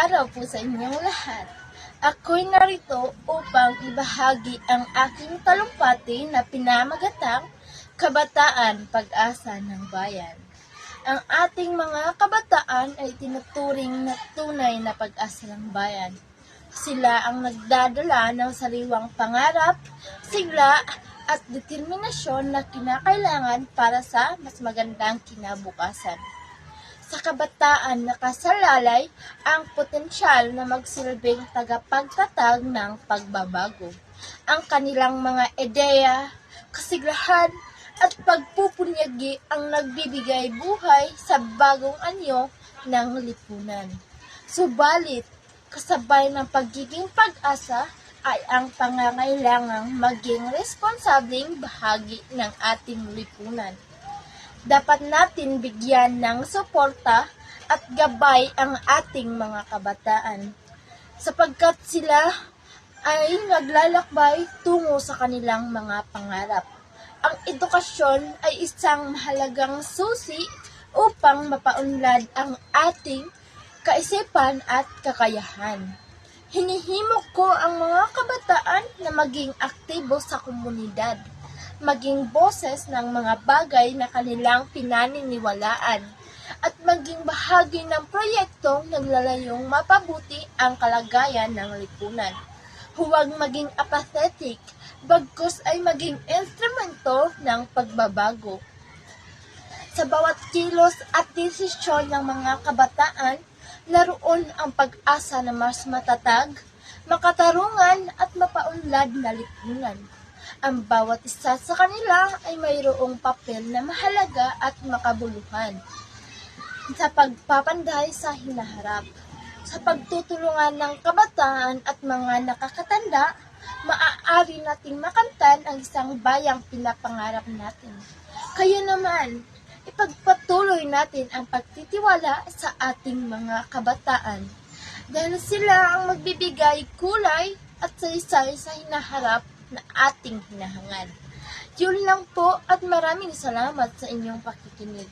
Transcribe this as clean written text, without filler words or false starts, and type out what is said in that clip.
araw po sa inyong lahat. Ako'y narito upang ibahagi ang aking talumpati na pinamagatang Kabataan, Pag-asa ng Bayan. Ang ating mga kabataan ay tinuturing na tunay na pag-asa ng bayan. Sila ang nagdadala ng sariwang pangarap, sigla at determinasyon na kinakailangan para sa mas magandang kinabukasan. Sa kabataan nakasalalay ang potensyal na magsilbing tagapagtatag ng pagbabago. Ang kanilang mga ideya, kasiglahan at pagpupunyagi ang nagbibigay buhay sa bagong anyo ng lipunan. Subalit, kasabay ng pagiging pag-asa ay ang pangangailangang maging responsableng bahagi ng ating lipunan. Dapat natin bigyan ng suporta at gabay ang ating mga kabataan sapagkat sila ay naglalakbay tungo sa kanilang mga pangarap. Ang edukasyon ay isang mahalagang susi upang mapaunlad ang ating kaisipan at kakayahan. Hinihimok ko ang mga kabataan na maging aktibo sa komunidad, maging boses ng mga bagay na kanilang pinaniniwalaan, at maging bahagi ng proyektong naglalayong mapabuti ang kalagayan ng lipunan. Huwag maging apathetic, bagkus ay maging instrumento ng pagbabago. Sa bawat kilos at desisyon ng mga kabataan, naroon ang pag-asa na mas matatag, makatarungan at mapaunlad na lipunan. Ang bawat isa sa kanila ay mayroong papel na mahalaga at makabuluhan sa pagpapanday sa hinaharap. Sa pagtutulungan ng kabataan at mga nakakatanda, maaari nating makamtan ang isang bayang pinapangarap natin. Kaya naman, ipagpatuloy natin ang pagtitiwala sa ating mga kabataan dahil sila ang magbibigay kulay at saysay sa hinaharap na ating hinahangad. Yun lang po at maraming salamat sa inyong pakikinig.